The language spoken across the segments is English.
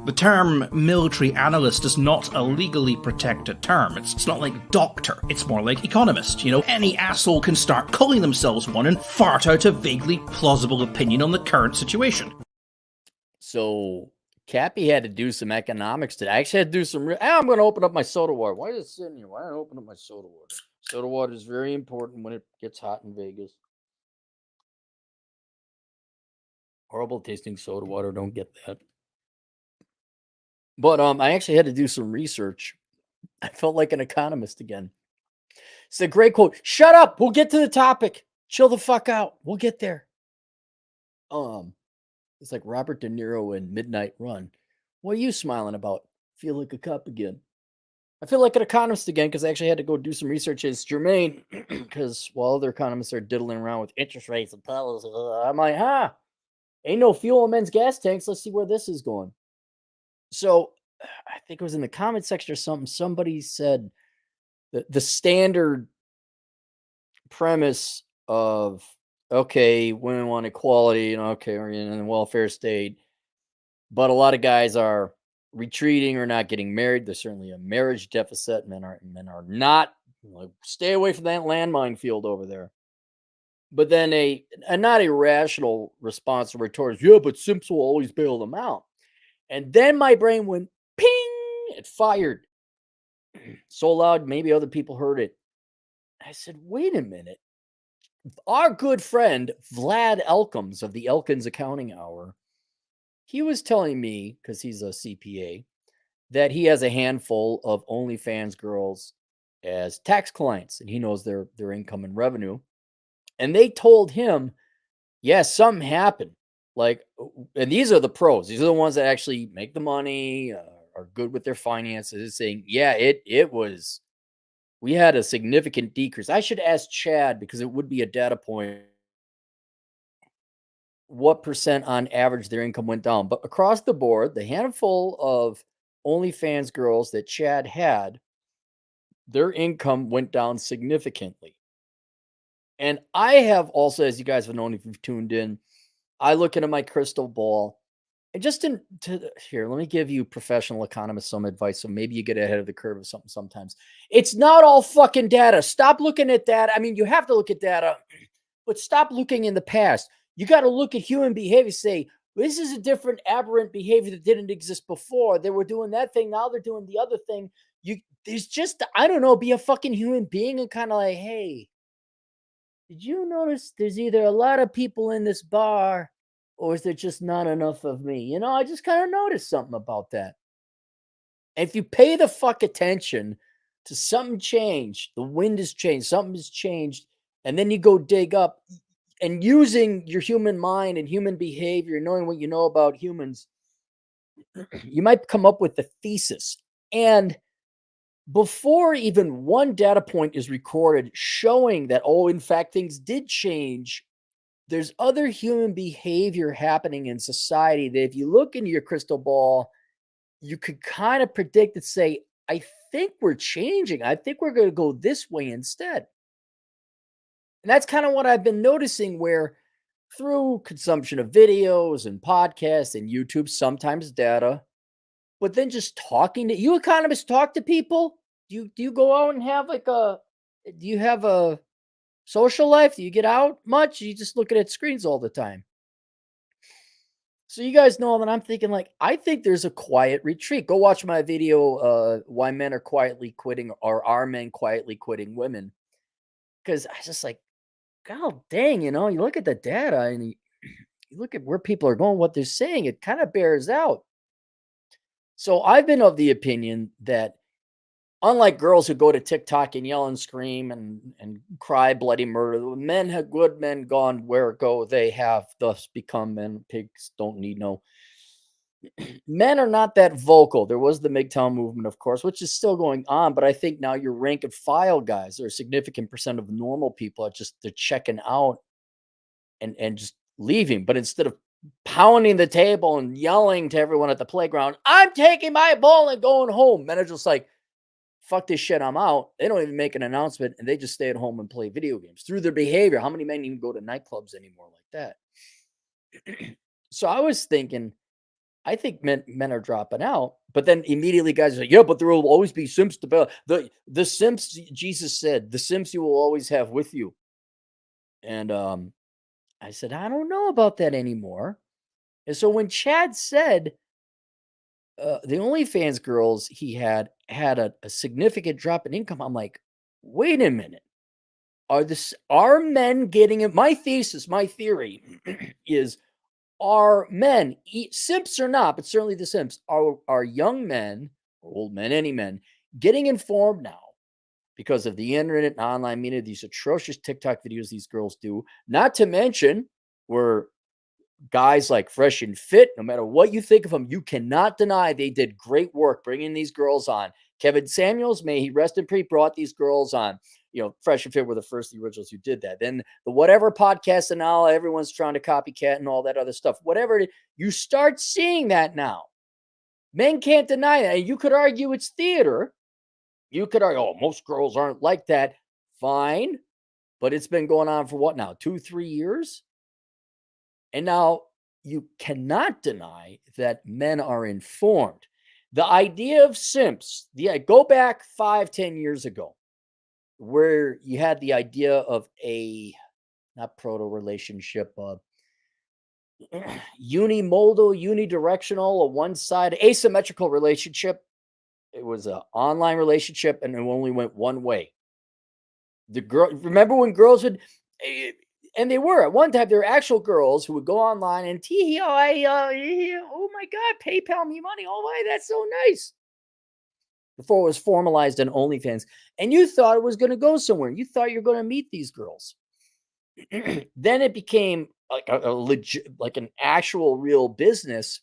The term military analyst is not a legally protected term. It's not like doctor. It's more like economist. Any asshole can start calling themselves one and fart out a vaguely plausible opinion on the current situation. So Cappy had to do some economics today. I actually had to do some. I'm going to open up my soda water. Why is it sitting here? Why don't I open up my soda water? Soda water is very important when it gets hot in Vegas. Horrible tasting soda water. Don't get that. But I actually had to do some research. I felt like an economist again. It's a great quote. Shut up. We'll get to the topic. Chill the fuck out. We'll get there. It's like Robert De Niro in Midnight Run. What are you smiling about? Feel like a cop again. I feel like an economist again because I actually had to go do some research. It's germane because while other economists are diddling around with interest rates and policy, I'm like, ain't no fuel in men's gas tanks. Let's see where this is going. So I think it was in the comment section or something. Somebody said that the standard premise of, okay, women want equality and okay, we're in a welfare state, but a lot of guys are retreating or not getting married. There's certainly a marriage deficit. Men are not. Like, stay away from that landmine field over there. But then a not irrational response or retort is, yeah, but simps will always bail them out. And then my brain went ping, it fired so loud, maybe other people heard it. I said, wait a minute. Our good friend, Vlad Elkins of the Elkins Accounting Hour, he was telling me, because he's a CPA, that he has a handful of OnlyFans girls as tax clients, and he knows their income and revenue. And they told him, yeah, something happened. Like, and these are the pros. These are the ones that actually make the money, are good with their finances, saying, yeah, it was, we had a significant decrease. I should ask Chad because it would be a data point. What percent on average their income went down? But across the board, the handful of OnlyFans girls that Chad had, their income went down significantly. And I have also, as you guys have known if you've tuned in, I look into my crystal ball and just here, let me give you professional economists some advice. So maybe you get ahead of the curve of something sometimes. It's not all fucking data. Stop looking at data. I mean, you have to look at data, but stop looking in the past. You got to look at human behavior. Say, this is a different aberrant behavior that didn't exist before. They were doing that thing. Now they're doing the other thing. There's just, I don't know, be a fucking human being and kind of like, hey, did you notice there's either a lot of people in this bar or is there just not enough of me? I just kind of noticed something about that. And if you pay the fuck attention to something changed, the wind has changed, something has changed, and then you go dig up and using your human mind and human behavior, knowing what you know about humans, you might come up with the thesis. And before even one data point is recorded showing that, oh, in fact, things did change, there's other human behavior happening in society that if you look into your crystal ball, you could kind of predict and say, I think we're changing. I think we're going to go this way instead. And that's kind of what I've been noticing, where through consumption of videos and podcasts and YouTube, sometimes data, but then just talking to you economists, talk to people. Do you go out and have do you have a social life? Do you get out much? You just looking at screens all the time. So you guys know that I'm thinking, like, I think there's a quiet retreat. Go watch my video, why men are quietly quitting, or are men quietly quitting women? Because I just like, God dang, you look at the data and you look at where people are going, what they're saying, it kind of bears out. So I've been of the opinion that unlike girls who go to TikTok and yell and scream and cry bloody murder, good men gone where go they have thus become men. Pigs don't need no. Men are not that vocal. There was the MGTOW movement, of course, which is still going on, but I think now your rank and file guys, or a significant percent of normal people, they're checking out and just leaving. But instead of pounding the table and yelling to everyone at the playground, I'm taking my ball and going home, men are just like, fuck this shit, I'm out. They don't even make an announcement and they just stay at home and play video games through their behavior. How many men even go to nightclubs anymore like that? So I was thinking, I think men are dropping out, but then immediately guys are like, yeah, but there will always be simps to bail. The simps, Jesus said, the simps you will always have with you. And I said, I don't know about that anymore. And so when Chad said the OnlyFans girls he had a significant drop in income, I'm like, wait a minute. Are men getting it? My thesis, my theory is, are men, simps or not, but certainly the simps, are young men, or old men, any men, getting informed now because of the internet and online media, these atrocious TikTok videos these girls do, not to mention where guys like Fresh and Fit, no matter what you think of them, you cannot deny they did great work bringing these girls on. Kevin Samuels, may he rest in peace, brought these girls on. Fresh and Fit were the first of the originals who did that. Then the whatever podcast and now everyone's trying to copycat and all that other stuff. Whatever it is, you start seeing that now. Men can't deny that. And you could argue it's theater. You could argue, oh, most girls aren't like that. Fine. But it's been going on for what now? 2-3 years? And now you cannot deny that men are informed. The idea of simps, go back 5-10 years ago, where you had the idea of a not proto relationship, unimodal, unidirectional, a one-sided asymmetrical relationship. It was an online relationship and it only went one way. Remember when girls would, and they were at one time, there were actual girls who would go online and oh my God, PayPal me money. Oh my, that's so nice. Before it was formalized in OnlyFans. And you thought it was going to go somewhere. You thought you were going to meet these girls. Then it became like a legit, like an actual real business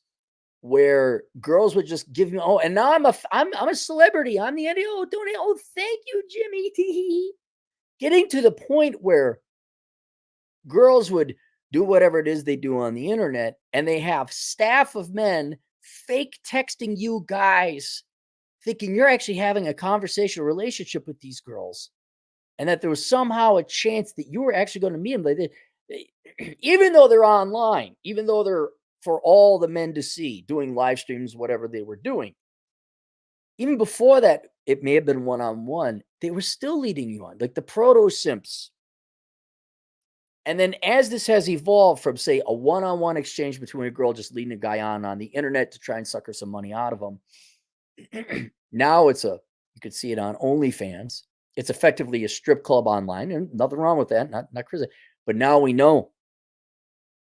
where girls would just give me, and now I'm a celebrity. I'm the end. Oh, don't, oh, thank you, Jimmy. Getting to the point where girls would do whatever it is they do on the internet, and they have staff of men fake texting you guys, thinking you're actually having a conversational relationship with these girls, and that there was somehow a chance that you were actually going to meet them. Even though they're online, even though they're for all the men to see, doing live streams, whatever they were doing. Even before that, it may have been one-on-one. They were still leading you on, like the proto simps. And then as this has evolved from, say, a one-on-one exchange between a girl just leading a guy on the internet to try and sucker some money out of him, now you can see it on OnlyFans. It's effectively a strip club online, and nothing wrong with that, not crazy. But now we know.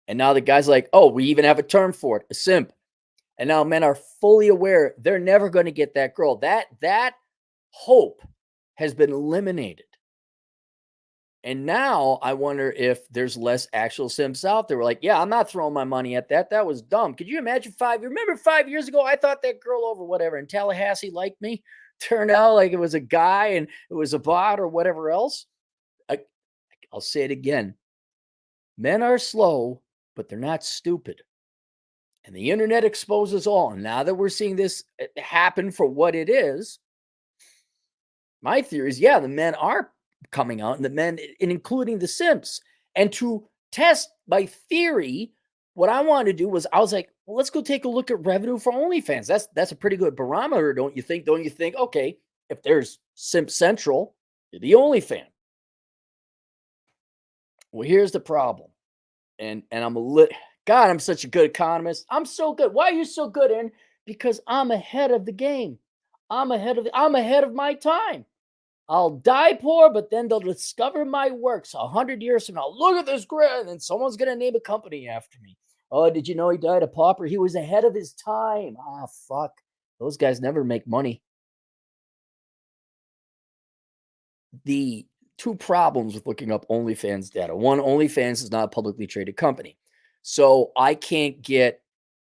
And now the guy's like, oh, we even have a term for it, a simp. And now men are fully aware they're never going to get that girl. That hope has been eliminated. And now I wonder if there's less actual simps out there. We're like, yeah, I'm not throwing my money at that. That was dumb. Could you imagine remember 5 years ago, I thought that girl over whatever in Tallahassee liked me. Turned out like it was a guy and it was a bot or whatever else. I'll say it again. Men are slow, but they're not stupid. And the internet exposes all. And now that we're seeing this happen for what it is, my theory is, yeah, the men are coming out, and the men, and including the simps. And to test my theory, what I wanted to do was, I was like, well, let's go take a look at revenue for OnlyFans. That's a pretty good barometer, don't you think? Don't you think? Okay, if there's Simp Central, the OnlyFans. Well, here's the problem. And God, I'm such a good economist. I'm so good. Why are you so good, Aaron? Because I'm ahead of the game. I'm ahead of my time. I'll die poor, but then they'll discover my works 100 years from now. Look at this grant, and then someone's going to name a company after me. Oh, did you know he died a pauper? He was ahead of his time. Ah, fuck. Those guys never make money. The two problems with looking up OnlyFans data. One, OnlyFans is not a publicly traded company. So I can't get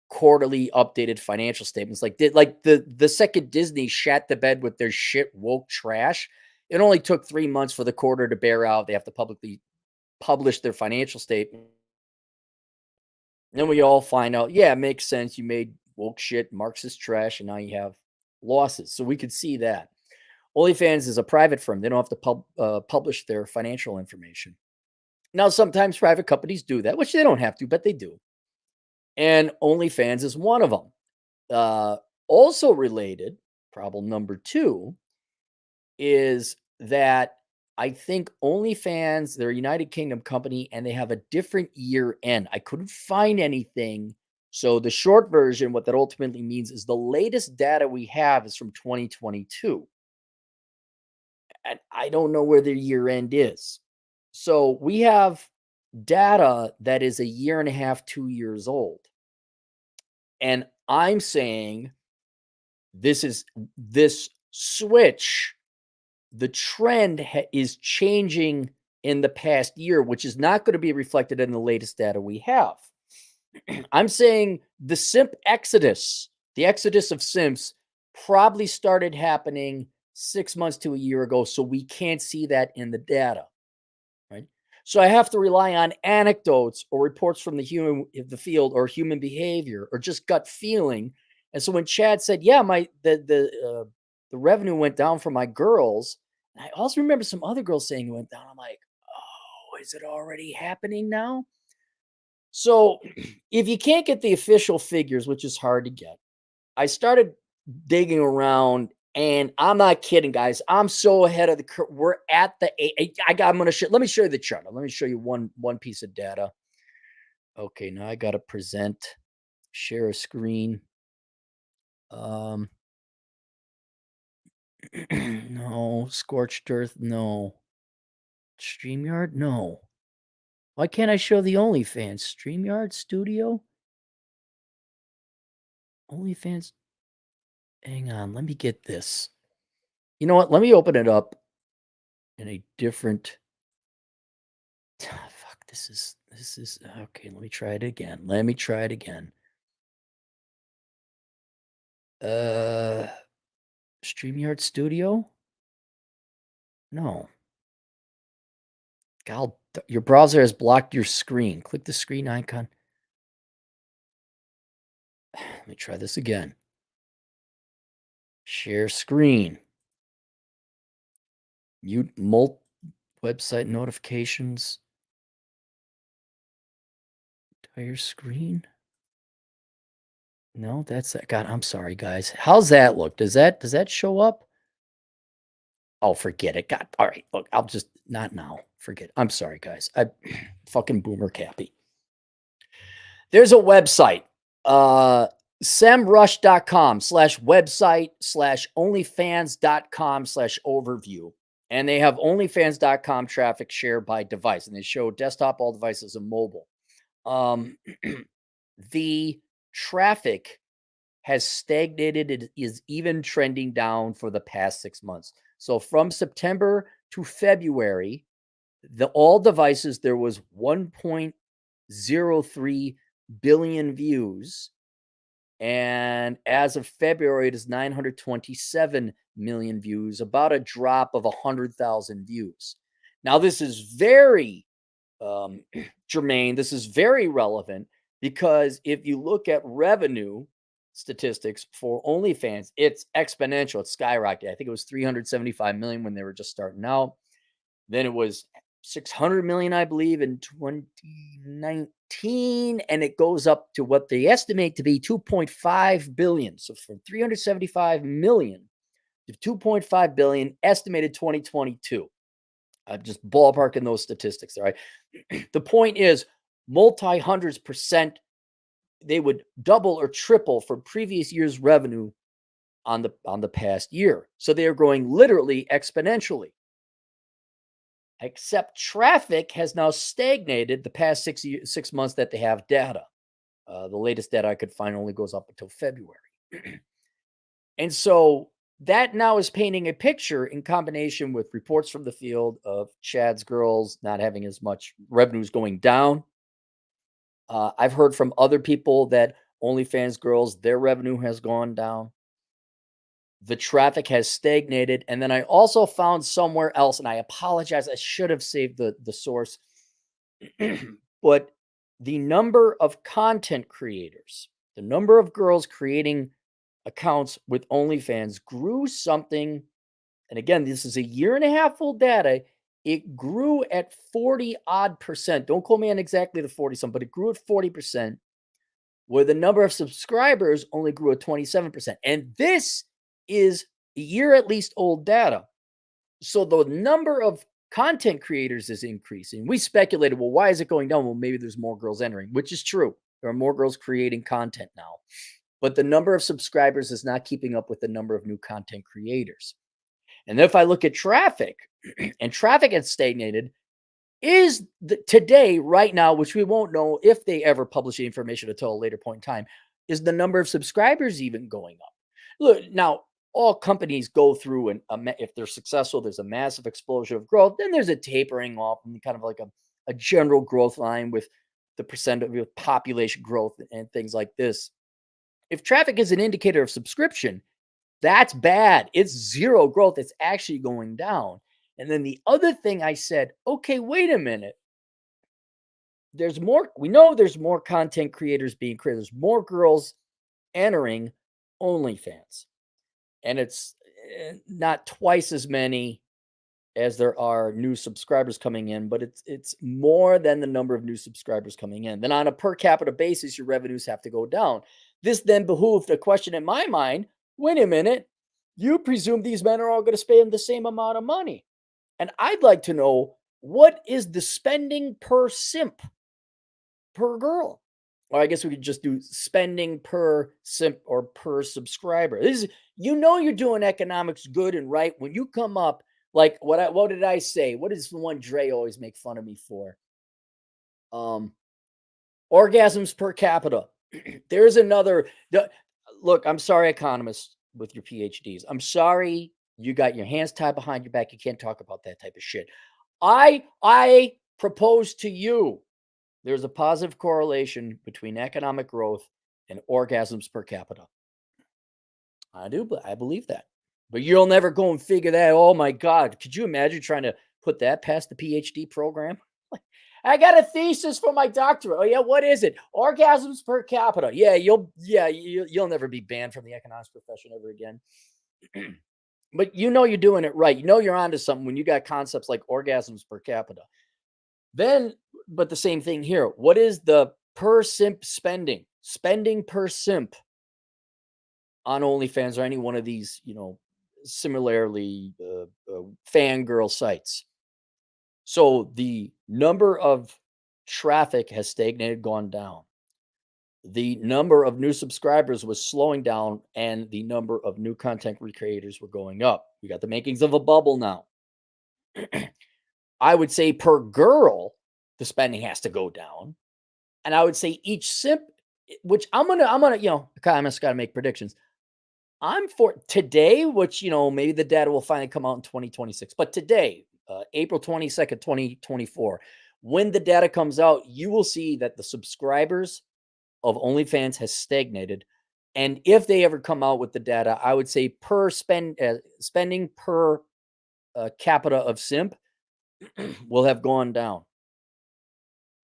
quarterly updated financial statements like the second Disney shat the bed with their shit woke trash. It only took 3 months for the quarter to bear out. They have to publicly publish their financial statement. And then we all find out, yeah, it makes sense. You made woke shit, Marxist trash, and now you have losses. So we could see that. OnlyFans is a private firm. They don't have to publish their financial information. Now, sometimes private companies do that, which they don't have to, but they do. And OnlyFans is one of them. Uh, Also related, problem number 2 is that I think OnlyFans, they're a United Kingdom company and they have a different year end. I couldn't find anything. So the short version, what that ultimately means is the latest data we have is from 2022. And I don't know where their year end is. So we have data that is a year and a half, 2 years old. And I'm saying this switch, the trend is changing in the past year, which is not going to be reflected in the latest data we have. I'm saying the simp exodus, the exodus of simps, probably started happening 6 months to a year ago. So we can't see that in the data, right? So I have to rely on anecdotes or reports from the field or human behavior or just gut feeling. And so when Chad said, "Yeah, the revenue went down for my girls," and I also remember some other girls saying it went down. I'm like, "Oh, is it already happening now?" So if you can't get the official figures, which is hard to get, I started digging around, and I'm not kidding, guys. I'm so ahead of the curve. We're at the I'm gonna show. Let me show you the chart. Let me show you one piece of data. Okay, now I gotta present, share a screen. Um, no, scorched earth, no. StreamYard, no. Why can't I show the OnlyFans? StreamYard Studio? OnlyFans. Hang on, let me get this. You know what? Let me open it up in a different. Fuck, this is okay. Let me try it again. Let me try it again. Uh, StreamYard Studio? No. God, your browser has blocked your screen. Click the screen icon. Let me try this again. Share screen. Mute website notifications. Entire screen. No, that's that. God, I'm sorry, guys. How's that look? Does that show up? Oh, forget it. God, all right. Look, I'll just not now. Forget. I'm sorry, guys. I fucking boomer cappy. There's a website, semrush.com/website/onlyfans.com/overview. And they have onlyfans.com traffic shared by device. And they show desktop, all devices, and mobile. The traffic has stagnated. It is even trending down for the past 6 months. So from September to February, all devices, there was 1.03 billion views. And as of February, it is 927 million views, about a drop of 100,000 views. Now, this is very germane. This is very relevant because if you look at revenue statistics for OnlyFans, it's exponential. It's skyrocketed. I think it was 375 million when they were just starting out. Then it was 600 million, I believe, in 2019, and it goes up to what they estimate to be 2.5 billion. So from 375 million to 2.5 billion estimated 2022. I'm just ballparking those statistics. All right. The point is, multi hundreds percent, they would double or triple from previous year's revenue on the past year. So they are growing literally exponentially. Except traffic has now stagnated the past 6 months that they have data. The latest data I could find only goes up until February. And so that now is painting a picture in combination with reports from the field of Chad's girls not having as much revenues going down. I've heard from other people that OnlyFans girls, their revenue has gone down. The traffic has stagnated. And then I also found somewhere else, and I apologize, I should have saved the source, but the number of content creators, the number of girls creating accounts with OnlyFans grew something. And again, this is a year and a half old data. It grew at 40 odd percent. Don't quote me on exactly the 40 some, but it grew at 40%. where the number of subscribers only grew at 27%. And this is a year at least old data. So the number of content creators is increasing. We speculated, well, why is it going down? Well, maybe there's more girls entering, which is true. There are more girls creating content now. But the number of subscribers is not keeping up with the number of new content creators. And if I look at traffic, and traffic has stagnated, is today, right now, which we won't know if they ever publish the information until a later point in time, is the number of subscribers even going up? Look, now, all companies go through, if they're successful, there's a massive explosion of growth. Then there's a tapering off and kind of like a general growth line with the percent of population growth and things like this. If traffic is an indicator of subscription, that's bad. It's zero growth. It's actually going down. And then the other thing I said, okay, wait a minute. There's more. We know there's more content creators being created. There's more girls entering OnlyFans. And it's not twice as many as there are new subscribers coming in, but it's more than the number of new subscribers coming in. Then on a per capita basis, your revenues have to go down. This then behooved a question in my mind. Wait a minute. You presume these men are all going to spend the same amount of money. And I'd like to know, what is the spending per simp per girl? Or I guess we could just do spending per simp or per subscriber. This is, you're doing economics good and right when you come up like what did I say? What is the one Dre always make fun of me for? Orgasms per capita. There's another. Look, I'm sorry, economists with your PhDs. I'm sorry you got your hands tied behind your back. You can't talk about that type of shit. I propose to you, there's a positive correlation between economic growth and orgasms per capita. I do, but I believe that. But you'll never go and figure that. Oh my God. Could you imagine trying to put that past the PhD program? I got a thesis for my doctorate. Oh yeah, what is it? Orgasms per capita. Yeah, you'll never be banned from the economics profession ever again. But you're doing it right. You're onto something when you got concepts like orgasms per capita. Then, but the same thing here. What is the per simp spending? Spending per simp on OnlyFans or any one of these, similarly fangirl sites. So the number of traffic has stagnated, gone down. The number of new subscribers was slowing down, and the number of new content creators were going up. We got the makings of a bubble now. I would say per girl, the spending has to go down. And I would say each simp, which I'm gonna, economists got to make predictions. I'm for today, which, maybe the data will finally come out in 2026. But today, April 22nd, 2024, when the data comes out, you will see that the subscribers of OnlyFans has stagnated. And if they ever come out with the data, I would say spending per capita of simp will have gone down.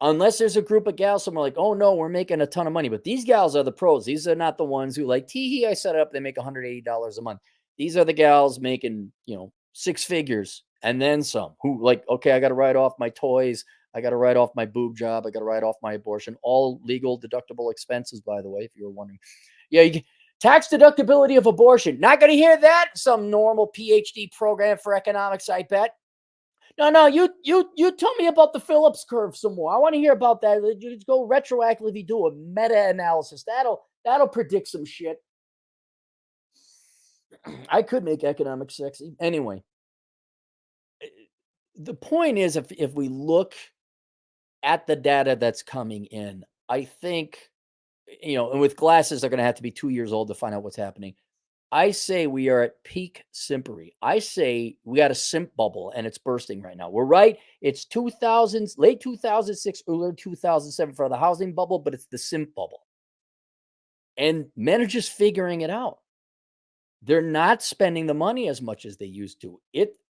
Unless there's a group of gals somewhere like, oh no, we're making a ton of money. But these gals are the pros. These are not the ones who like, tee I set it up, they make $180 a month. These are the gals making, six figures and then some, who like, okay, I got to write off my toys. I got to write off my boob job. I got to write off my abortion. All legal deductible expenses, by the way, if you were wondering. Yeah, tax deductibility of abortion. Not going to hear that. Some normal PhD program for economics, I bet. No, you tell me about the Phillips curve some more. I want to hear about that. You just go retroactively do a meta-analysis. That'll predict some shit. I could make economics sexy. Anyway, the point is, if we look at the data that's coming in, I think, and with glasses, they're going to have to be 2 years old to find out what's happening. I say we are at peak simpery. I say we got a simp bubble and it's bursting right now. We're right. It's 2000s, late 2006, early 2007 for the housing bubble, but it's the simp bubble. And men are just figuring it out. They're not spending the money as much as they used to.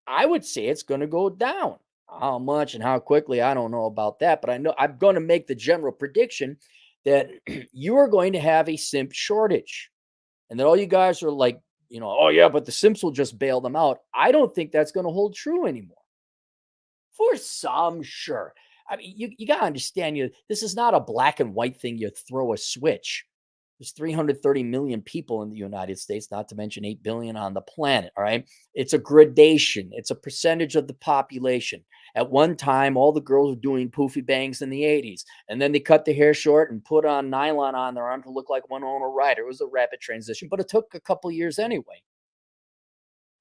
I would say it's going to go down. How much and how quickly, I don't know about that, but I know I'm going to make the general prediction that you are going to have a simp shortage. And then all you guys are like, oh yeah, but the simps will just bail them out. I don't think that's going to hold true anymore. For some, sure. I mean, you got to understand, this is not a black and white thing. You throw a switch. There's 330 million people in the United States, not to mention 8 billion on the planet. All right. It's a gradation, it's a percentage of the population. At one time, all the girls were doing poofy bangs in the 80s, and then they cut the hair short and put on nylon on their arm to look like Winona Ryder. It was a rapid transition, but it took a couple years anyway.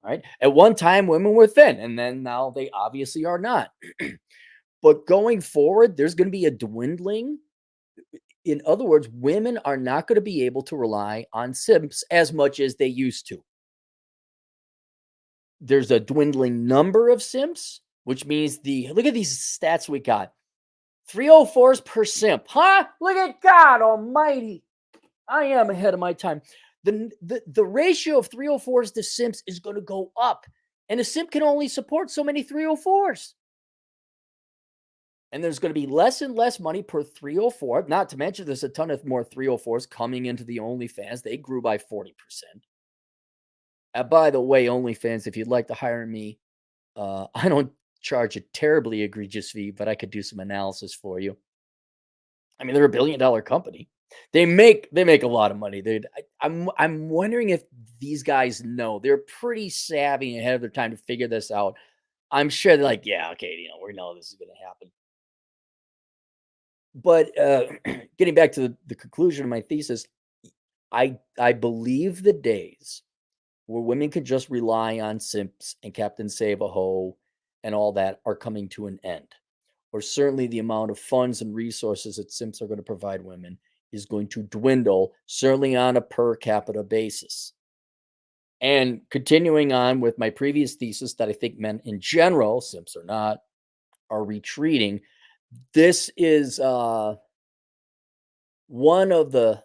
Right. At one time, women were thin, and then now they obviously are not. But going forward, there's going to be a dwindling. In other words, women are not going to be able to rely on simps as much as they used to. There's a dwindling number of simps, which means look at these stats we got. 304s per simp. Huh? Look at God almighty. I am ahead of my time. The ratio of 304s to simps is going to go up. And a simp can only support so many 304s. And there's going to be less and less money per 304. Not to mention there's a ton of more 304s coming into the OnlyFans. They grew by 40%. By the way, OnlyFans, if you'd like to hire me, I don't charge a terribly egregious fee, but I could do some analysis for you. I mean, they're $1 billion company. They make a lot of money, dude. I'm wondering if these guys know. They're pretty savvy and ahead of their time to figure this out. I'm sure they're like, yeah, okay, we know this is going to happen. But getting back to the conclusion of my thesis, I believe the days where women could just rely on simps and Captain Save-A-Ho and all that are coming to an end. Or certainly the amount of funds and resources that simps are going to provide women is going to dwindle, certainly on a per capita basis. And continuing on with my previous thesis that I think men in general, simps or not, are retreating. This is one of the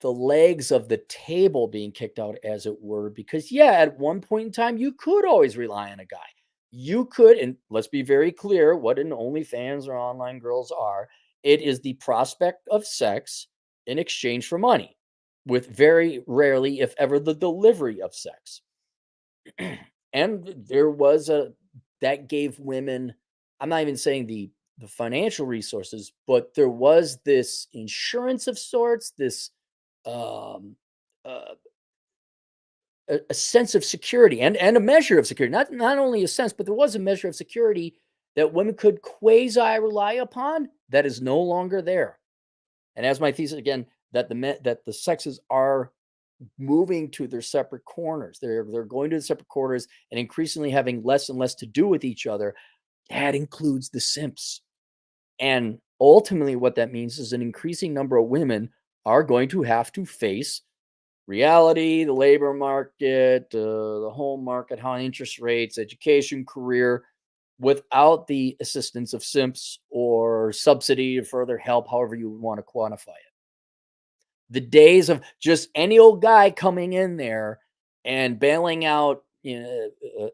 legs of the table being kicked out, as it were, because at one point in time, you could always rely on a guy. You could, and let's be very clear what an OnlyFans or online girls are. It is the prospect of sex in exchange for money, with very rarely, if ever, the delivery of sex. And there was that gave women, I'm not even saying the financial resources, but there was this insurance of sorts, this um, uh, a sense of security and a measure of security. Not only a sense, but there was a measure of security that women could quasi rely upon that is no longer there. And as my thesis again, that the sexes are moving to their separate corners. They're going to the separate corners and increasingly having less and less to do with each other. That includes the simps. And ultimately, what that means is an increasing number of women are going to have to face reality, the labor market, the home market, high interest rates, education, career, without the assistance of simps or subsidy or further help, however you want to quantify it. The days of just any old guy coming in there and bailing out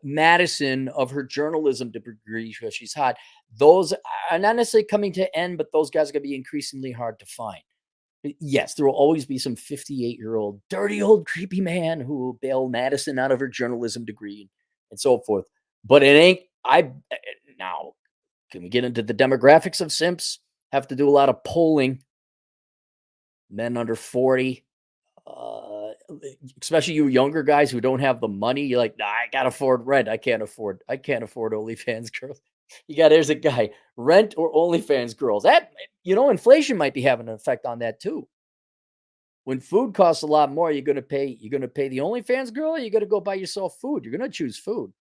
Madison of her journalism degree because she's hot, those are not necessarily coming to end, but those guys are going to be increasingly hard to find. Yes, there will always be some 58-year-old dirty old creepy man who will bail Madison out of her journalism degree and so forth. But it ain't. Now, can we get into the demographics of simps? Have to do a lot of polling. Men under 40, especially you younger guys who don't have the money. You're like, nah, I gotta afford rent. I can't afford OnlyFans girls. There's a guy, rent or OnlyFans girls. That, inflation might be having an effect on that too. When food costs a lot more, you're gonna pay the OnlyFans girl, or you're gonna go buy yourself food. You're gonna choose food.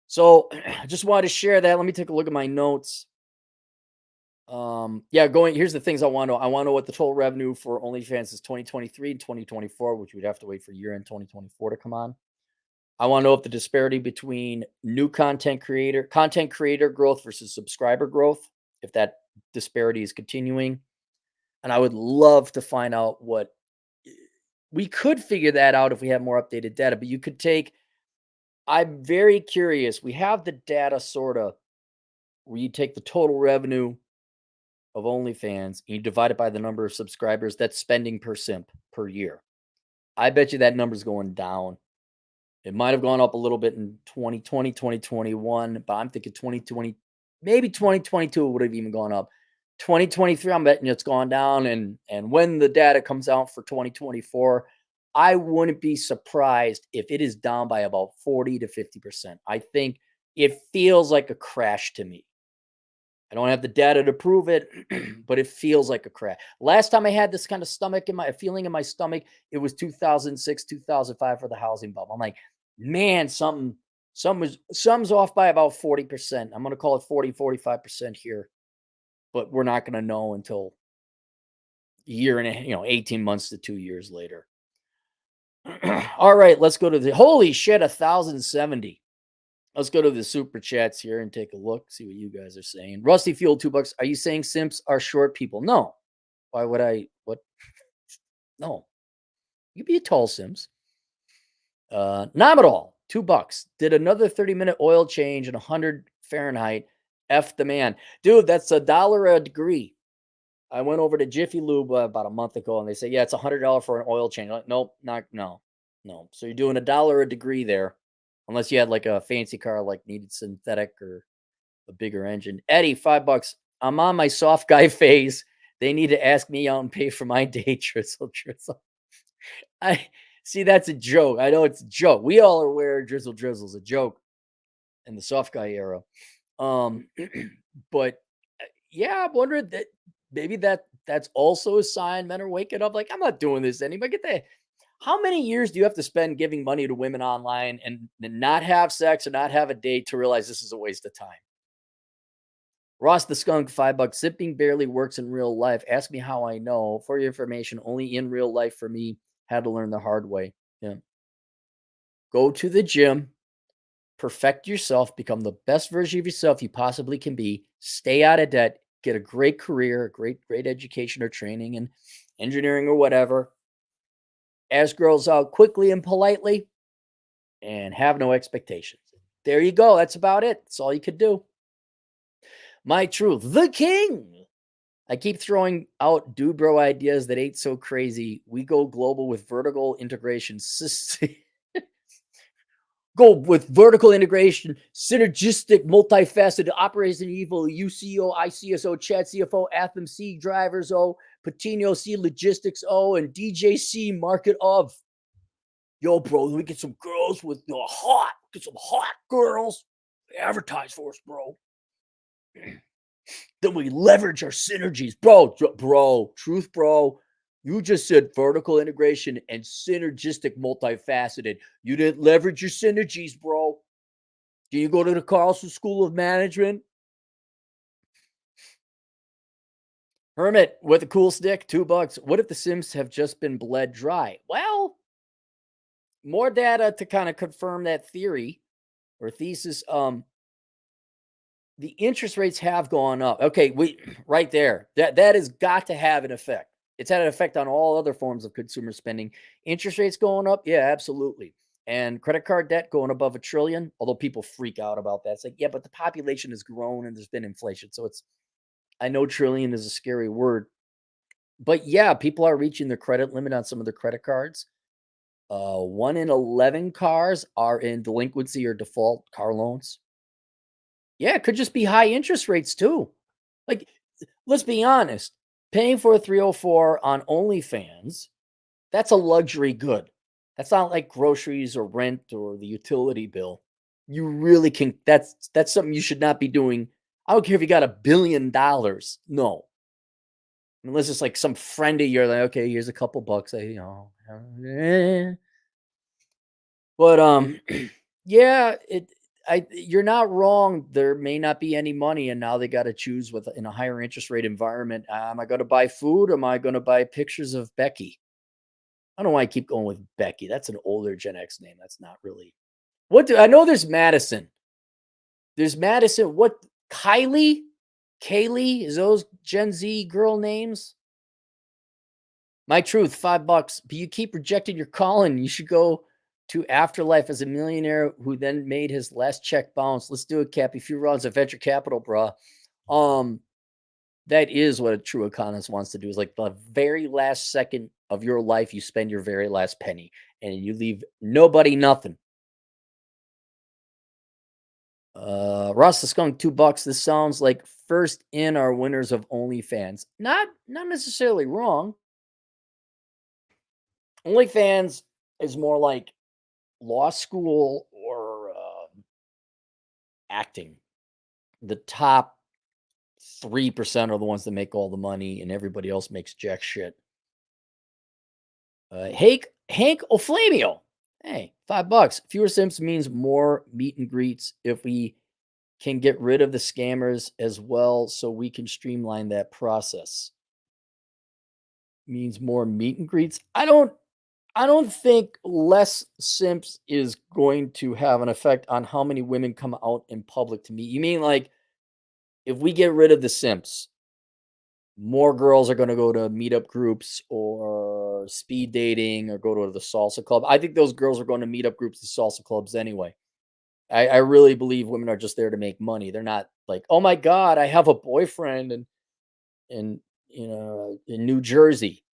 So I just wanted to share that. Let me take a look at my notes. Here's the things I want to know. I want to know what the total revenue for OnlyFans is 2023 and 2024, which we'd have to wait for year-end 2024 to come on. I want to know if the disparity between new content creator growth versus subscriber growth, if that disparity is continuing. And I would love to find out we could figure that out if we had more updated data, but I'm very curious. We have the data sort of where you take the total revenue of OnlyFans and you divide it by the number of subscribers, that's spending per simp per year. I bet you that number's going down. It might have gone up a little bit in 2020, 2021, but I'm thinking 2020, Maybe 2022 would have even gone up. 2023, I'm betting it's gone down. And when the data comes out for 2024, I wouldn't be surprised if it is down by about 40 to 50%. I think it feels like a crash to me. I don't have the data to prove it, but it feels like a crash. Last time I had this kind of stomach in my feeling in my stomach, it was 2006, 2005 for the housing bubble. I'm like, man, something's off by about 40%. I'm going to call it 40, 45% here, but we're not going to know until a year and 18 months to 2 years later. All right, let's go to the holy shit, 1,070. Let's go to the super chats here and take a look, see what you guys are saying. Rusty Fuel, $2. Are you saying simps are short people? No. Why would I? What? No. You be a tall simps. Not at all. $2. Did another 30-minute oil change and 100 Fahrenheit. F the man. Dude, that's $1 a degree. I went over to Jiffy Lube about a month ago and they say, yeah, it's $100 for an oil change. I'm like, nope, no. So you're doing $1 a degree there. Unless you had like a fancy car, like needed synthetic or a bigger engine. Eddie, $5. I'm on my soft guy phase. They need to ask me out and pay for my day. Drizzle. I see that's a joke. I know it's a joke. We all are aware drizzle's a joke in the soft guy era. But yeah, I'm wondering that maybe that's also a sign men are waking up like, I'm not doing this anymore. Get that. How many years do you have to spend giving money to women online and not have sex or not have a date to realize this is a waste of time? Ross the Skunk, $5. Sipping barely works in real life. Ask me how I know. For your information, only in real life for me. Had to learn the hard way. Yeah. Go to the gym, perfect yourself, become the best version of yourself you possibly can be. Stay out of debt, get a great career, great education or training in engineering or whatever. Ask girls out quickly and politely, and have no expectations. There you go. That's about it. That's all you could do. My truth, the king. I keep throwing out dude bro ideas that ain't so crazy. We go global with vertical integration. Go with vertical integration, synergistic, multifaceted, Operation Evil, UCO, ICSO, Chat CFO, Atham C, Drivers O, Patino C, Logistics O, and DJC Market of. Yo, bro, let me get some girls with get some hot girls. Advertise for us, bro. Then we leverage our synergies. Bro, truth, bro. You just said vertical integration and synergistic multifaceted. You didn't leverage your synergies, bro. Do you go to the Carlson School of Management? Hermit with a cool stick, $2. What if the Sims have just been bled dry? Well, more data to kind of confirm that theory or thesis. The interest rates have gone up. Okay, right there. That has got to have an effect. It's had an effect on all other forms of consumer spending. Interest rates going up? Yeah, absolutely. And credit card debt going above $1 trillion, although people freak out about that. It's like, yeah, but the population has grown and there's been inflation. So I know trillion is a scary word. But yeah, people are reaching their credit limit on some of their credit cards. 1 in 11 cars are in delinquency or default car loans. Yeah, it could just be high interest rates too. Like, let's be honest. Paying for a 304 on OnlyFans, that's a luxury good. That's not like groceries or rent or the utility bill. You really can. That's something you should not be doing. I don't care if you got $1 billion. No, unless it's like some friend of yours. Like, okay, here's a couple bucks. But yeah, you're not wrong. There may not be any money, and now they got to choose in a higher interest rate environment. Am I going to buy food? Or am I going to buy pictures of Becky? I don't know why I keep going with Becky. That's an older Gen X name. That's not really. I know there's Madison. There's Madison. What? Kylie? Kaylee? Is those Gen Z girl names? My truth, $5. But you keep rejecting your calling. You should go to Afterlife as a millionaire who then made his last check bounce. Let's do it, Cappy. Few rounds of venture capital, bro. That is what a true economist wants to do. Is like the very last second of your life, you spend your very last penny, and you leave nobody nothing. Ross the Skunk, $2. This sounds like first in our winners of OnlyFans. Not necessarily wrong. OnlyFans is more like law school or acting. The top 3% are the ones that make all the money, and everybody else makes jack shit. Hank Oflamio. Hey, $5. Fewer simps means more meet and greets. If we can get rid of the scammers as well, so we can streamline that process. Means more meet and greets. I don't think less simps is going to have an effect on how many women come out in public to meet. You mean like if we get rid of the simps, more girls are going to go to meetup groups or speed dating or go to the salsa club. I think those girls are going to meetup groups and salsa clubs anyway. I really believe women are just there to make money. They're not like, oh my God, I have a boyfriend in in New Jersey.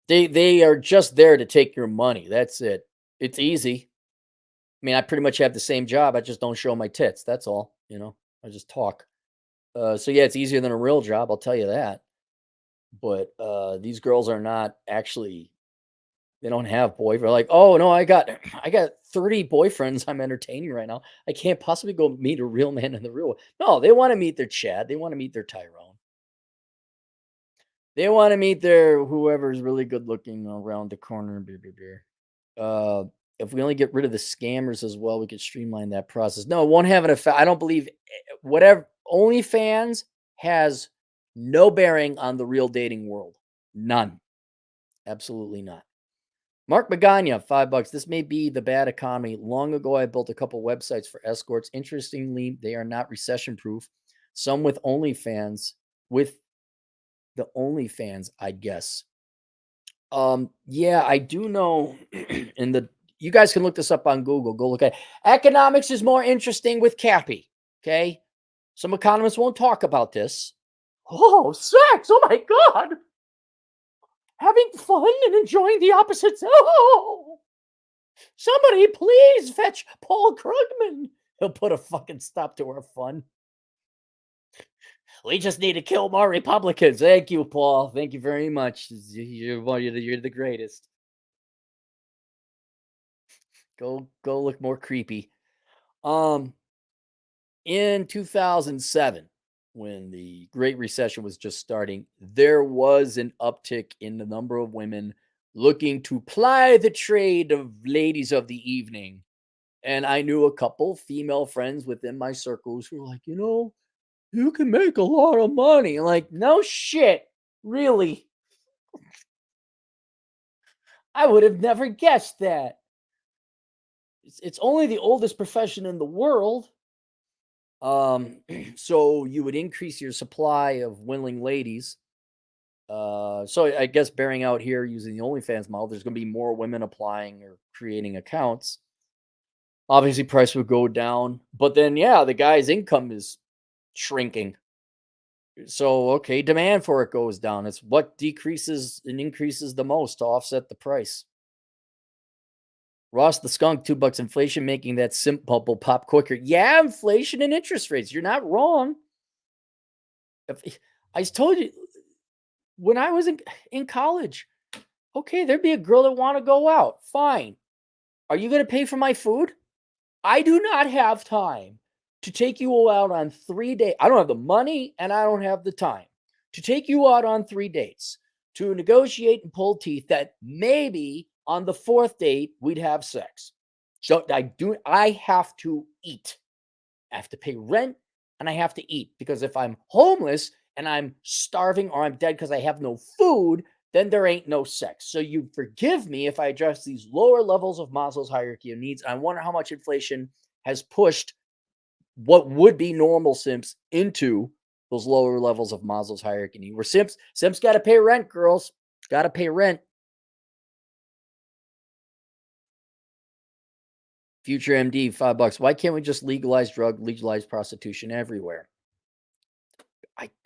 They are just there to take your money. That's it. It's easy. I mean, I pretty much have the same job. I just don't show my tits. That's all. I just talk. So yeah, it's easier than a real job. I'll tell you that. But these girls are not actually. They don't have boyfriend. Like, oh no, I got 30 boyfriends I'm entertaining right now. I can't possibly go meet a real man in the real world. No, they want to meet their Chad. They want to meet their Tyrone. They want to meet their whoever's really good looking around the corner. Blah, blah, blah. If we only get rid of the scammers as well, we could streamline that process. No, it won't have an effect. I don't believe whatever OnlyFans has no bearing on the real dating world. None. Absolutely not. Mark Magana, $5. This may be the bad economy. Long ago, I built a couple websites for escorts. Interestingly, they are not recession proof. Some with the OnlyFans, I guess. Yeah, I do know. You guys can look this up on Google. Go look at it. Economics is more interesting with Cappy. Okay, some economists won't talk about this. Oh, sex! Oh my God! Having fun and enjoying the opposites. Oh, somebody please fetch Paul Krugman. He'll put a fucking stop to our fun. We just need to kill more Republicans. Thank you, Paul. Thank you very much. You're the greatest. Go look more creepy. In 2007, when the Great Recession was just starting, there was an uptick in the number of women looking to ply the trade of ladies of the evening. And I knew a couple female friends within my circles who were like, you can make a lot of money. I'm like, no shit. Really? I would have never guessed that. It's only the oldest profession in the world. So you would increase your supply of willing ladies. So I guess bearing out here using the OnlyFans model, there's going to be more women applying or creating accounts. Obviously, price would go down, but then yeah, the guy's income is shrinking. So okay, demand for it goes down. It's what decreases and increases the most to offset the price. Ross the Skunk, $2. Inflation making that simp bubble pop quicker. Yeah, inflation and interest rates. You're not wrong. I told you when I was in college, okay, there'd be a girl that want to go out. Fine. Are you going to pay for my food? I do not have time to take you out on 3 days. I don't have the money and I don't have the time to take you out on 3 dates to negotiate and pull teeth that maybe on the 4th date we'd have sex. So I have to eat. I have to pay rent and I have to eat because if I'm homeless and I'm starving or I'm dead because I have no food, then there ain't no sex. So you forgive me if I address these lower levels of Maslow's hierarchy of needs. I wonder how much inflation has pushed what would be normal simps into those lower levels of Maslow's hierarchy need. Where simps got to pay rent, girls. Got to pay rent. Future MD, $5. Why can't we just legalize prostitution everywhere?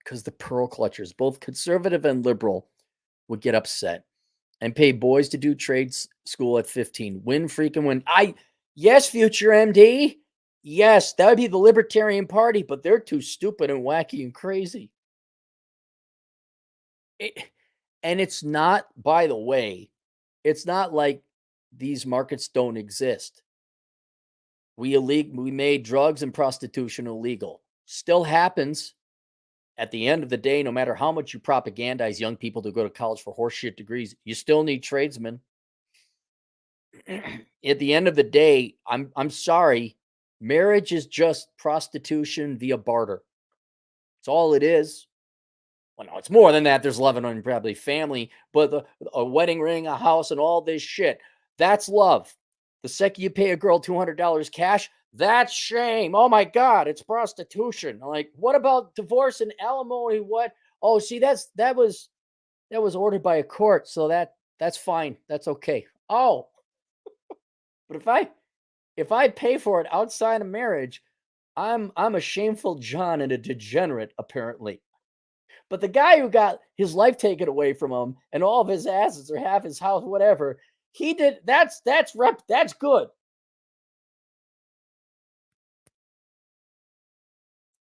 Because the pearl clutchers, both conservative and liberal, would get upset and pay boys to do trade school at 15. Win freaking win. Yes, future MD. Yes, that would be the Libertarian Party, but they're too stupid and wacky and crazy. It, and it's not, by the way, it's not like these markets don't exist. We made drugs and prostitution illegal. Still happens at the end of the day, no matter how much you propagandize young people to go to college for horseshit degrees, you still need tradesmen. At the end of the day, I'm sorry, marriage is just prostitution via barter. That's all it is. Well, no, it's more than that. There's love and probably family, but a wedding ring, a house, and all this shit, that's love. The second you pay a girl $200 cash, that's shame. Oh my God, it's prostitution. Like, what about divorce and alimony? What? Oh, see, that was ordered by a court, so that's fine. That's okay. Oh, but if I pay for it outside of marriage, I'm a shameful John and a degenerate, apparently. But the guy who got his life taken away from him and all of his assets or half his house, whatever, he did that's good.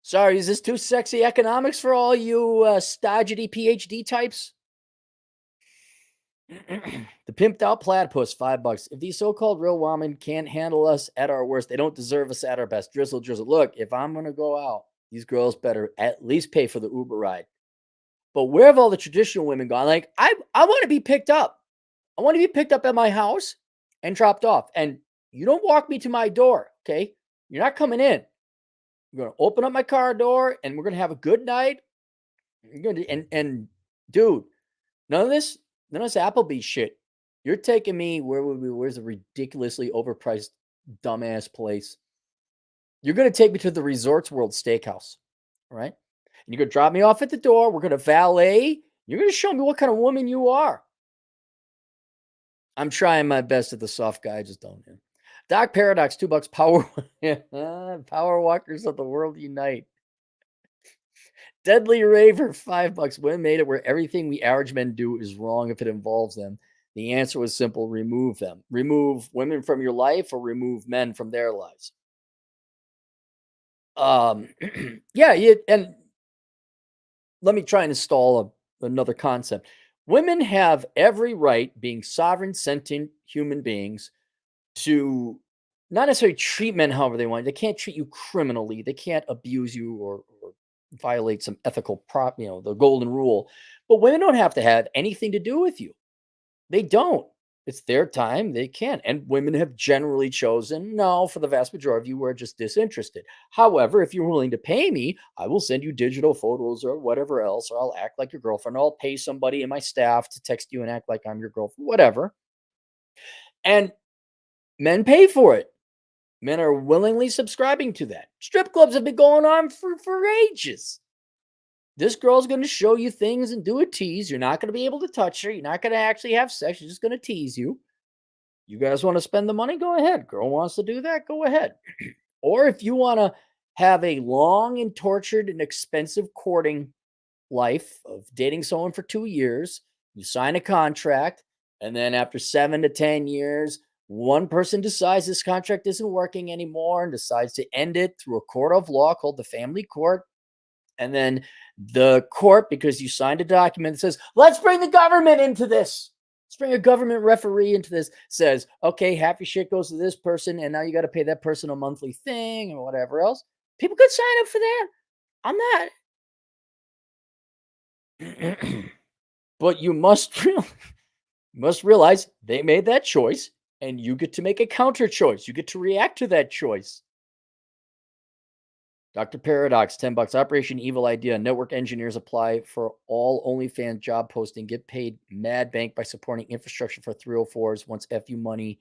Sorry, is this too sexy economics for all you stodgy PhD types? The pimped out platypus, $5. If these so-called real women can't handle us at our worst, they don't deserve us at our best. Drizzle, drizzle. Look, if I'm gonna go out, these girls better at least pay for the Uber ride. But where have all the traditional women gone? Like, I want to be picked up. I want to be picked up at my house and dropped off. And you don't walk me to my door, okay? You're not coming in. You're gonna open up my car door and we're gonna have a good night. You're gonna and dude, none of this Applebee's shit. You're taking me where's a ridiculously overpriced dumbass place. You're gonna take me to the Resorts World Steakhouse, all right? And you're gonna drop me off at the door. We're gonna valet. You're gonna show me what kind of woman you are. I'm trying my best at the soft guy. I just don't. Man. Doc Paradox, $2. Power walkers of the world unite. Deadly Raver, $5. Women made it where everything we average men do is wrong if it involves them. The answer was simple: remove them. Remove women from your life or remove men from their lives. Um, yeah, and let me try and install another concept. Women have every right, being sovereign, sentient human beings, to not necessarily treat men however they want. They can't treat you criminally. They can't abuse you or violate some ethical the golden rule. But women don't have to have anything to do with you. They don't. It's their time. They can. And women have generally chosen, no, for the vast majority of you, we're just disinterested. However, if you're willing to pay me, I will send you digital photos or whatever else, or I'll act like your girlfriend. Or I'll pay somebody in my staff to text you and act like I'm your girlfriend, whatever. And men pay for it. Men are willingly subscribing to that. Strip clubs have been going on for ages. This girl's going to show you things and do a tease. You're not going to be able to touch her. You're not going to actually have sex. She's just going to tease you. You guys want to spend the money? Go ahead. Girl wants to do that? Go ahead. Or if you want to have a long and tortured and expensive courting life of dating someone for 2 years, you sign a contract, and then after 7 to 10 years, one person decides this contract isn't working anymore and decides to end it through a court of law called the family court. And then the court, because you signed a document that says, let's bring the government into this. Let's bring a government referee into this. Says, okay, half your shit goes to this person, and now you got to pay that person a monthly thing or whatever else. People could sign up for that. I'm not. But you must realize they made that choice, and you get to make a counter choice. You get to react to that choice. Dr. Paradox, $10. Operation Evil Idea. Network engineers apply for all OnlyFans job posting. Get paid mad bank by supporting infrastructure for 304s. Once FU money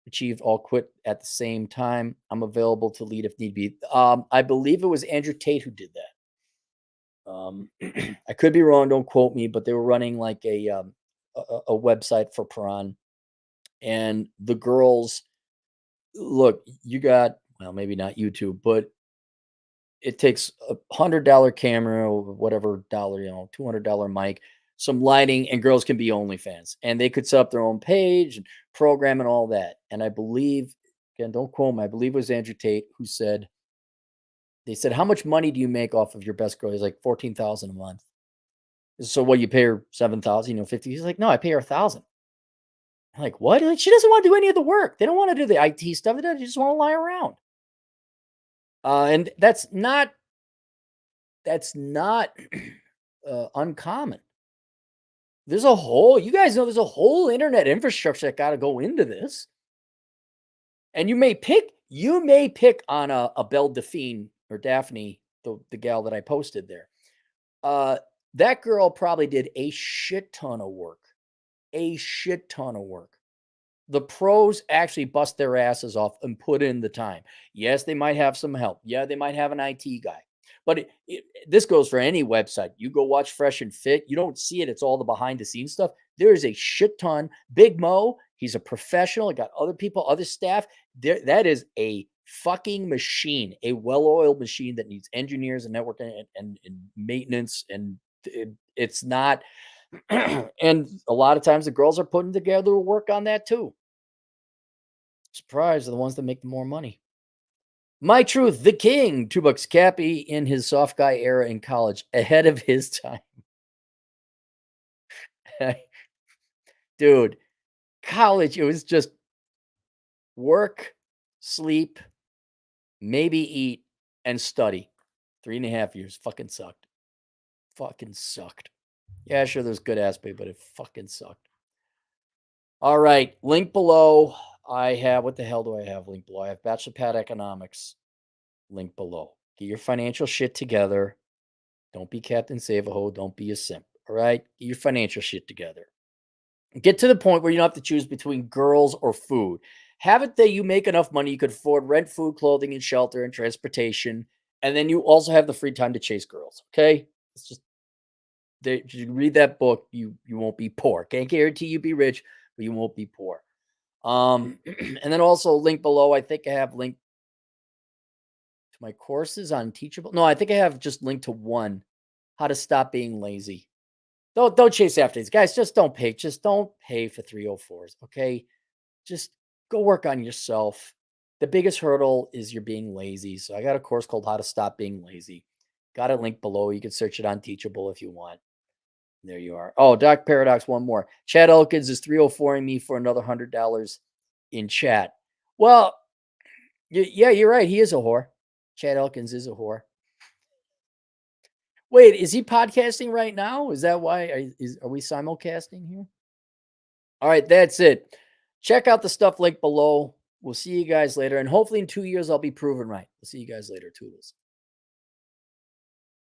achieved, all quit at the same time. I'm available to lead if need be. I believe it was Andrew Tate who did that. I could be wrong. Don't quote me, but they were running like a website for Piran. And the girls, look, you got, well, maybe not YouTube, but it takes $100 camera or whatever dollar, $200 mic, some lighting, and girls can be OnlyFans. And they could set up their own page and program and all that. And I believe Again, don't quote me. I believe it was Andrew Tate who said, they said, how much money do you make off of your best girl? He's like, 14,000 a month. So what, you pay her 7,000, 50? He's like, no, I pay her 1,000. I'm like, what? Like, she doesn't want to do any of the work. They don't want to do the IT stuff. They just want to lie around. And that's not uncommon. There's a whole, you guys know, there's a whole internet infrastructure that got to go into this. And you may pick on a Belle Delphine or Daphne, the gal that I posted there. That girl probably did a shit ton of work. The pros actually bust their asses off and put in the time. Yes, they might have some help. Yeah, they might have an IT guy. But this goes for any website. You go watch Fresh and Fit. You don't see it. It's all the behind the scenes stuff. There is a shit ton. Big Mo, he's a professional. He got other people, other staff. That is a fucking machine, a well-oiled machine that needs engineers and networking and maintenance. And it's not. And a lot of times the girls are putting together work on that too. Surprise, are the ones that make the more money. My Truth, the king, $2 Cappy in his soft guy era in college, ahead of his time. Dude, college, it was just work, sleep, maybe eat, and study. 3.5 years. Fucking sucked. Yeah, sure, there's good aspect, but it fucking sucked. All right, link below. I have, what the hell do I have link below? I have Bachelor Pad Economics link below. Get your financial shit together. Don't be Captain Save-A-Ho. Don't be a simp. All right? Get your financial shit together. Get to the point where you don't have to choose between girls or food. Have it that you make enough money you could afford rent, food, clothing, and shelter and transportation. And then you also have the free time to chase girls. Okay? It's just, you read that book, you won't be poor. Can't guarantee you be rich, but you won't be poor. And then also link below. I think I have linked to my courses on Teachable. No, I think I have just linked to one, how to stop being lazy. Don't chase after these guys. Just don't pay. Just don't pay for 304s. Okay. Just go work on yourself. The biggest hurdle is you're being lazy. So I got a course called How to Stop Being Lazy. Got a link below. You can search it on Teachable if you want. There you are. Oh, Doc Paradox, one more. Chad Elkins is 304ing me for another $100 in chat. Well, yeah, you're right. He is a whore. Chad Elkins is a whore. Wait, is he podcasting right now? Is that why? Are we simulcasting here? All right, that's it. Check out the stuff link below. We'll see you guys later. And hopefully in 2 years, I'll be proven right. We'll see you guys later. Toodles.